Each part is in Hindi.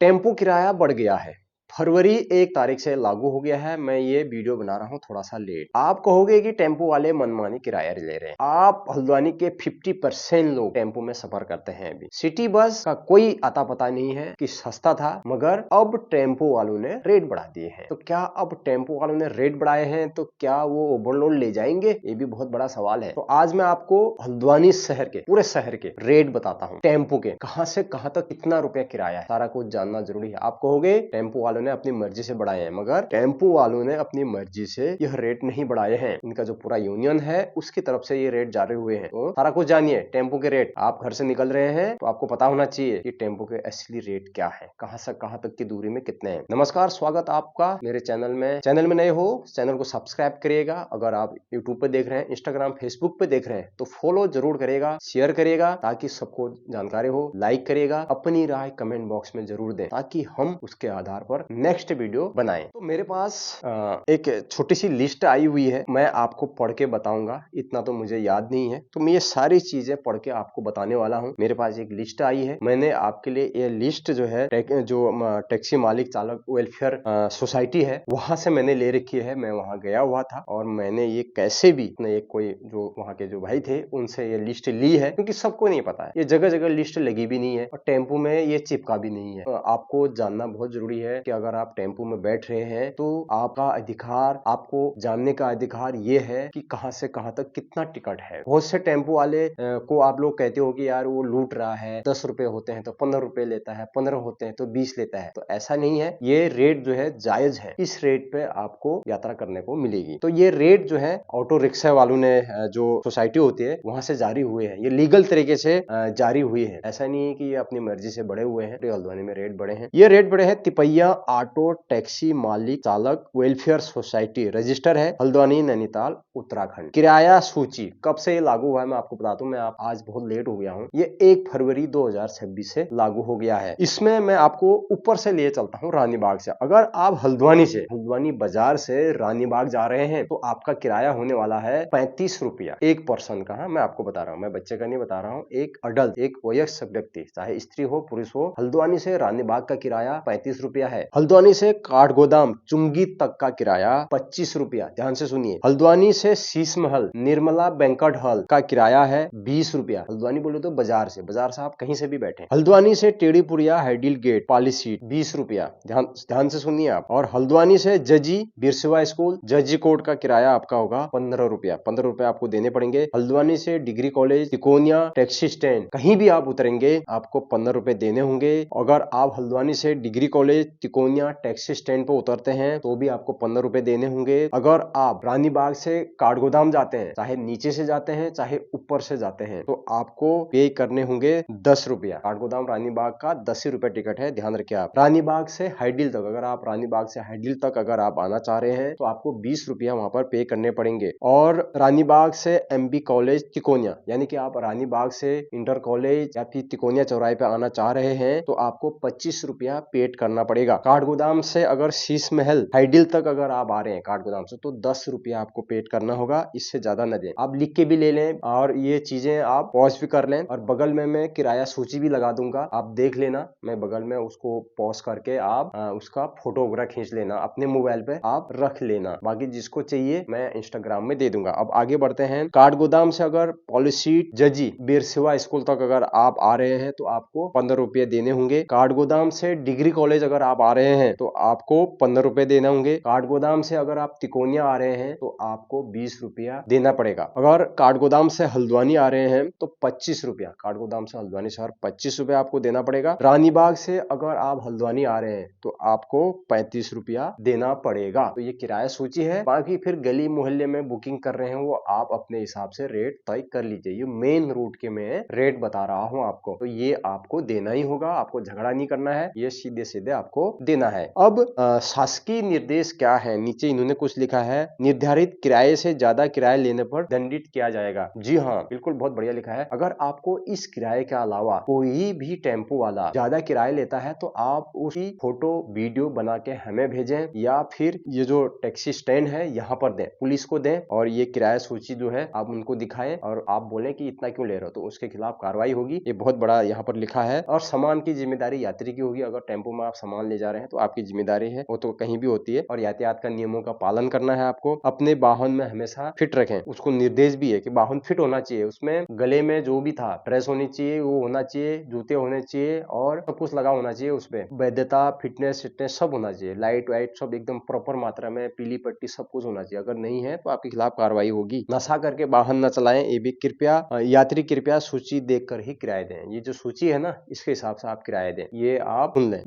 टेम्पो किराया बढ़ गया है। फरवरी 1 तारीख से लागू हो गया है। मैं ये वीडियो बना रहा हूं थोड़ा सा लेट। आप कहोगे कि टेम्पो वाले मनमानी किराया ले रहे हैं। आप हल्द्वानी के 50% लोग टेम्पो में सफर करते हैं। अभी सिटी बस का कोई अता पता नहीं है कि सस्ता था, मगर अब टेम्पो वालों ने रेट बढ़ा दिए हैं। तो क्या अब टेम्पो वालों ने रेट बढ़ाए हैं तो क्या वो ओवरलोड ले जाएंगे? ये भी बहुत बड़ा सवाल है। तो आज मैं आपको हल्द्वानी शहर के, पूरे शहर के रेट बताता हूँ। टेम्पो के कहां से कहां तक कितना रुपया किराया है, सारा कुछ जानना जरूरी है। आप कहोगे टेम्पो वालों ने अपनी मर्जी से बढ़ाए हैं, मगर टेम्पो वालों ने अपनी मर्जी से यह रेट नहीं बढ़ाए हैं। इनका जो पूरा यूनियन है उसकी तरफ से ये रेट जारी हुए हैं। तो सारा कुछ जानिए टेम्पो के रेट। आप घर से निकल रहे हैं तो आपको पता होना चाहिए कि टेम्पो के असली रेट क्या है, कहां से कहां तक की दूरी में कितने हैं। नमस्कार, स्वागत आपका मेरे चैनल में। चैनल में नए हो, चैनल को सब्सक्राइब करिएगा। अगर आप यूट्यूब पे देख रहे हैं, इंस्टाग्राम, फेसबुक पे देख रहे हैं तो फॉलो जरूर करिएगा, शेयर करिएगा ताकि सबको जानकारी हो। लाइक करिएगा, अपनी राय कमेंट बॉक्स में जरूर दें ताकि हम उसके आधार पर नेक्स्ट वीडियो बनाएं। तो मेरे पास एक छोटी सी लिस्ट आई हुई है, मैं आपको पढ़ के बताऊंगा। इतना तो मुझे याद नहीं है, तो मैं ये सारी चीजें पढ़ के आपको बताने वाला हूं। मेरे पास एक लिस्ट आई है, मैंने आपके लिए ये लिस्ट जो है जो टैक्सी मालिक चालक वेलफेयर सोसाइटी है वहां से मैंने ले रखी है। मैं वहां गया हुआ था और मैंने ये कैसे भी एक कोई जो वहां के जो भाई थे उनसे ये लिस्ट ली है, क्योंकि सबको नहीं पता है। ये जगह जगह लिस्ट लगी भी नहीं है और टेम्पो में ये चिपका भी नहीं है। तो आपको जानना बहुत जरूरी है कि अगर आप टेम्पो में बैठ रहे हैं तो आपका अधिकार, आपको जानने का अधिकार ये है कि कहां से कहां तक कितना टिकट है। बहुत से टेम्पो वाले को आप लोग कहते हो कि यार वो लूट रहा है, 10 रुपए होते हैं तो 15 रुपए लेता है, 15 होते हैं तो 20 लेता है। तो ऐसा नहीं है, ये रेट जो है जायज है। इस रेट पे आपको यात्रा करने को मिलेगी। तो ये रेट जो है ऑटो रिक्शा वालों ने जो सोसाइटी होती है वहां से जारी हुए हैं। ये लीगल तरीके से जारी हुई है। ऐसा नहीं है कि ये अपनी मर्जी से बढ़े हुए हैं। हल्द्वानी में रेट बढ़े हैं। ये रेट बढ़े हैं तिपैया ऑटो टैक्सी मालिक चालक वेलफेयर सोसाइटी, रजिस्टर है हल्द्वानी, नैनीताल, उत्तराखंड। किराया सूची कब से लागू हुआ है मैं आपको बता दूं। मैं आज बहुत लेट हो गया हूं। ये 1 फरवरी 2026 से लागू हो गया है। इसमें मैं आपको ऊपर से लिए चलता हूं, रानीबाग से। अगर आप हल्द्वानी बाजार से रानीबाग जा रहे हैं तो आपका किराया होने वाला है 35 रुपया एक पर्सन का। मैं आपको बता रहा हूं, मैं बच्चे का नहीं बता रहा हूं। एक अडल्ट, एक वयस्क व्यक्ति, चाहे स्त्री हो पुरुष हो, हल्द्वानी से रानीबाग का किराया 35 रुपया है। हल्द्वानी से काठगोदाम चुंगी तक का किराया 25 रुपया। ध्यान से सुनिए। हल्द्वानी से शीश महल निर्मला बैंक्वेट हॉल का किराया है 20 रुपया। हल्द्वानी बोले तो बाजार से आप कहीं से भी बैठे। हल्द्वानी से टेढ़ीपुरिया हाइडिल गेट पॉलिसीट 20 रुपया। ध्यान से सुनिए आप। और हल्द्वानी से जजी बिरसिवा स्कूल जजी कोर्ट का किराया आपका होगा 15 रुपया। 15 रुपया आपको देने पड़ेंगे। हल्द्वानी से degree college Tikonia taxi stand कहीं भी आप उतरेंगे आपको 15 रुपए देने होंगे। अगर आप हल्द्वानी से degree college Tikonia taxi stand पर उतरते हैं तो भी आपको 15 रुपए देने होंगे। अगर आप रानीबाग से काठगोदाम जाते हैं, चाहे नीचे से जाते हैं चाहे ऊपर से जाते हैं, तो आपको पे करने होंगे 10 रुपया। काठगोदाम रानीबाग का 10 ही रुपए टिकट है, ध्यान रखिए आप। रानीबाग से हाइडिल तक, अगर आप रानीबाग से हाइडिल तक अगर आप आना चाह रहे हैं तो आपको 20 रुपया वहां पर पे करने पड़ेंगे। और रानीबाग से एमबी कॉलेज तिकोनिया, यानी कि आप रानीबाग से इंटर कॉलेज या फिर तिकोनिया चौराहे पे आना चाह रहे हैं तो आपको 25 रुपया पेड करना पड़ेगा। काठगोदाम से अगर शीश महल हाइडिल तक अगर आप आ रहे हैं काठगोदाम से तो 10 रुपया आपको पेड करना होगा, इससे ज्यादा न दें। आप लिख के भी ले लें और ये चीजें आप पॉज भी कर लें। और बगल में मैं किराया सूची भी लगा दूंगा, आप देख लेना। मैं बगल में उसको पॉज करके आप उसका फोटो वगैरह खींच लेना, अपने मोबाइल पे आप रख लेना। बाकी जिसको चाहिए मैं इंस्टाग्राम में दे दूंगा। अब आगे बढ़ते हैं। काठगोदाम से अगर पॉलिसीट जजी बिरसिवा स्कूल तक अगर आप आ रहे हैं तो आपको 15 रुपये देने होंगे। काठगोदाम से डिग्री कॉलेज अगर आप आ रहे हैं तो आपको 15 रुपए देने होंगे। काठगोदाम से अगर आप तिकोनिया आ रहे हैं तो आपको 20 रुपया देना पड़ेगा। अगर काठगोदाम से हल्द्वानी आ रहे हैं तो 25 रुपया, काठगोदाम से हल्द्वानी शहर 25 रुपया आपको देना पड़ेगा। रानीबाग से अगर आप हल्द्वानी आ रहे हैं तो आपको 35 रुपया देना पड़ेगा। तो ये किराया सूची है। बाकी फिर गली मोहल्ले में बुकिंग कर रहे हैं वो आप अपने हिसाब से रेट तय कर लीजिए। ये मेन रूट के मैं रेट बता रहा हूं आपको, तो ये आपको देना ही होगा। आपको झगड़ा नहीं करना है, ये सीधे सीधे आपको देना लेना है। अब शासकीय निर्देश क्या है, नीचे इन्होंने कुछ लिखा है, निर्धारित किराए से ज्यादा किराया लेने पर दंडित किया जाएगा। जी हाँ, बिल्कुल बहुत बढ़िया लिखा है। अगर आपको इस किराए के अलावा कोई भी टेम्पो वाला ज्यादा किराया लेता है तो आप उसकी फोटो वीडियो बना के हमें भेजें या फिर ये जो टैक्सी स्टैंड है यहाँ पर दें, पुलिस को दें और ये किराया सूची जो है आप उनको दिखाएं और आप बोलें कि इतना क्यों ले रहे हो, तो उसके खिलाफ कार्रवाई होगी। ये बहुत बड़ा यहाँ पर लिखा है। और सामान की जिम्मेदारी यात्री की होगी। अगर टेम्पो में आप सामान ले जा रहे हैं तो आपकी जिम्मेदारी है, वो तो कहीं भी होती है। और यातायात का नियमों का पालन करना है आपको। अपने वाहन में हमेशा फिट रखें। उसको निर्देश भी है कि वाहन फिट होना चाहिए, उसमें गले में जो भी था प्रेस होनी चाहिए, वो होना चाहिए, जूते होने चाहिए और सब कुछ लगा होना चाहिए। उसमें वैधता, फिटनेस सब होना चाहिए, लाइट वाइट सब एकदम प्रॉपर मात्रा में, पीली पट्टी सब कुछ होना चाहिए। अगर नहीं है तो आपके खिलाफ कार्रवाई होगी। नशा करके वाहन न चलाएं, ये भी कृपया यात्री कृपया सूची देखकर ही किराया दें। ये जो सूची है ना, इसके हिसाब से आप किराया दें, ये आप सुन लें।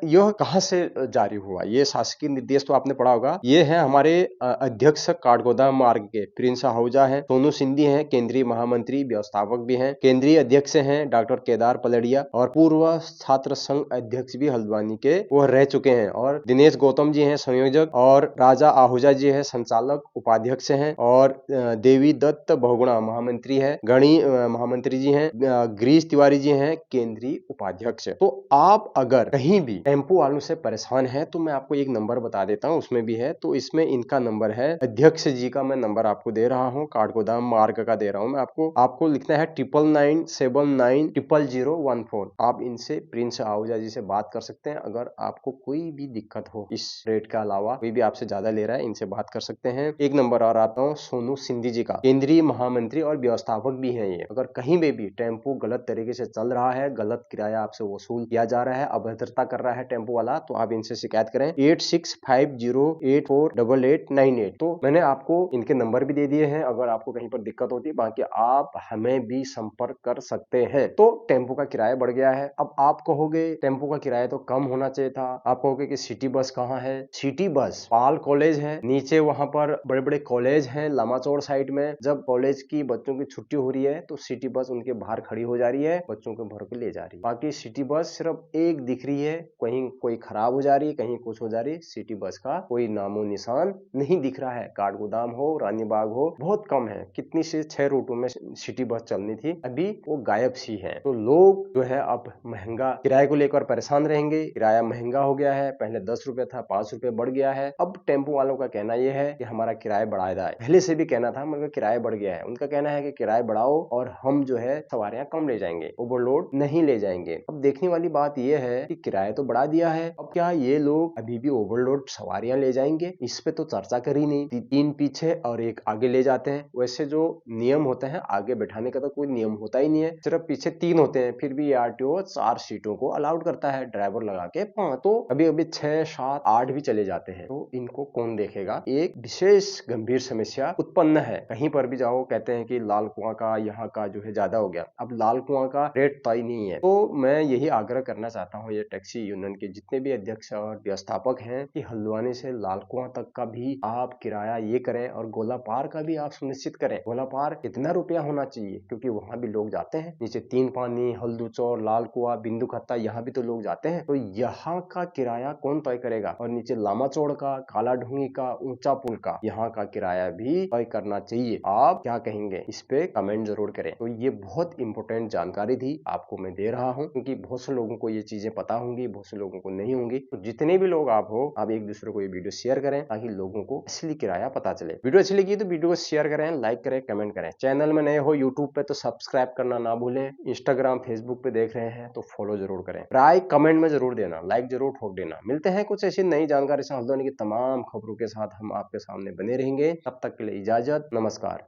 यह कहां से जारी हुआ, ये शासकीय निर्देश तो आपने पढ़ा होगा। ये है हमारे अध्यक्ष काठगोदाम मार्ग के प्रिंस आहूजा हैं, सोनू सिंधी हैं, केंद्रीय महामंत्री व्यवस्थापक भी हैं, केंद्रीय अध्यक्ष हैं डॉक्टर केदार पलड़िया और पूर्व छात्र संघ अध्यक्ष भी हल्द्वानी के वो रह चुके हैं। और दिनेश गौतम जी हैं संयोजक और राजा आहूजा जी है संचालक उपाध्यक्ष हैं और देवी दत्त बहुगुणा महामंत्री है, गणी महामंत्री जी हैं, गिरीश तिवारी जी हैं केंद्रीय उपाध्यक्ष। तो आप अगर कहीं भी टेम्पो वालों से परेशान है तो मैं आपको एक नंबर बता देता हूं, उसमें भी है। तो इसमें इनका नंबर है, अध्यक्ष जी का मैं नंबर आपको दे रहा हूं, काठगोदाम मार्ग का दे रहा हूं मैं आपको लिखना है 9997900014। आप इनसे प्रिंस आहूजा जी से बात कर सकते हैं। अगर आपको कोई भी दिक्कत हो, इस रेट के अलावा कोई भी आपसे ज्यादा ले रहा है, इनसे बात कर सकते हैं। एक नंबर और आता हूँ सोनू सिंधी जी का, केंद्रीय महामंत्री और व्यवस्थापक भी हैं ये। अगर कहीं में भी टेम्पो गलत तरीके से चल रहा है, गलत किराया आपसे वसूल किया जा रहा है, अभद्रता कर रहा है टेम्पो वाला, तो आप इनसे शिकायत करें 8650848898। तो मैंने आपको इनके नंबर भी दे दिए हैं, अगर आपको कहीं पर दिक्कत होती है, बाकी आप हमें भी संपर्क कर सकते हैं। तो टेम्पो का किराया बढ़ गया है। अब आप कहोगे टेम्पो का किराया तो कम होना चाहिए था। आप कहोगे कि सिटी बस कहाँ है, सिटी बस पाल कॉलेज है, नीचे वहां पर बड़े बड़े कॉलेज हैं लामाचौड़ साइड में। जब कॉलेज की बच्चों की छुट्टी हो रही है तो सिटी बस उनके बाहर खड़ी हो जा रही है, बच्चों को भर के ले जा रही है। बाकी सिटी बस सिर्फ एक दिख रही है, कहीं कोई खराब हो जा रही है, कहीं कुछ हो जा रही है। सिटी बस का कोई नामो निशान नहीं दिख रहा है। काठगोदाम हो, रानीबाग हो, बहुत कम है। कितनी से 6 रूटों में सिटी बस चलनी थी, अभी वो गायब सी है। तो लोग जो है अब महंगा किराए को लेकर परेशान रहेंगे। किराया महंगा हो गया है, पहले 10 रुपए था, 5 रुपए बढ़ गया है। अब टेम्पो वालों का कहना यह है कि हमारा किराया बढ़ा जाए। पहले से भी कहना था मगर किराया बढ़ गया है। उनका कहना है कि किराया बढ़ाओ और हम जो है सवारियां कम ले जाएंगे, ओवरलोड नहीं ले जाएंगे। अब देखने वाली बात यह है कि किराया तो बढ़ा दिया है, अब क्या ये लोग अभी भी ओवरलोड सवारियां ले जाएंगे? इस पे तो चर्चा करी नहीं। 3 पीछे और 1 आगे ले जाते हैं। वैसे जो नियम होते हैं आगे बैठाने का तो कोई नियम होता ही नहीं है, सिर्फ पीछे 3 होते हैं। फिर भी आरटीओ 4 सीटों को अलाउड करता है, ड्राइवर लगा के 5। तो अभी अभी 6, 7, 8 भी चले जाते हैं। तो इनको कौन देखेगा? एक विशेष गंभीर समस्या उत्पन्न है। कहीं पर भी जाओ कहते हैं कि लाल कुआं का यहाँ का जो है ज्यादा हो गया। अब लाल कुआं का रेट तय नहीं है। तो मैं यही आग्रह करना चाहता हूँ ये टैक्सी यूनियन के जितने भी अध्यक्ष और व्यवस्थापक हैं कि हल्द्वानी से लाल कुआं तक का भी आप किराया ये करें और गोलापार का भी आप सुनिश्चित करें। गोलापार कितना रुपया होना चाहिए, क्योंकि वहां भी लोग जाते हैं। नीचे 3 पानी, हल्दूचौर, लाल कुआं, बिंदु खत्ता, यहाँ भी तो लोग जाते हैं। तो यहाँ का किराया कौन तय करेगा? और नीचे लामाचौड़ का, काला ढूंगी का, ऊंचा पुल का, यहाँ का किराया भी तय करना चाहिए। आप क्या कहेंगे? इस पे कमेंट जरूर करें। तो ये बहुत इंपॉर्टेंट जानकारी थी, आपको मैं दे रहा हूँ, क्योंकि बहुत से लोगों को ये चीजें पता होंगी, बहुत से लोगों को नहीं होंगी। तो जितने भी लोग आप हो, आप एक दूसरे को ये वीडियो शेयर करें ताकि लोगों को असली किराया पता चले। वीडियो अच्छी लगी तो वीडियो को शेयर करें, लाइक करें, कमेंट करें। चैनल में नए हो यूट्यूब पे तो सब्सक्राइब करना ना भूलें। इंस्टाग्राम, फेसबुक पे देख रहे हैं तो फॉलो जरूर करें। राय कमेंट में जरूर देना, लाइक जरूर ठोक देना। मिलते हैं कुछ ऐसी नई जानकारी से हल्द्वानी की तमाम खबरों के साथ हम आपके सामने बने रहेंगे। तब तक के लिए इजाजत, नमस्कार।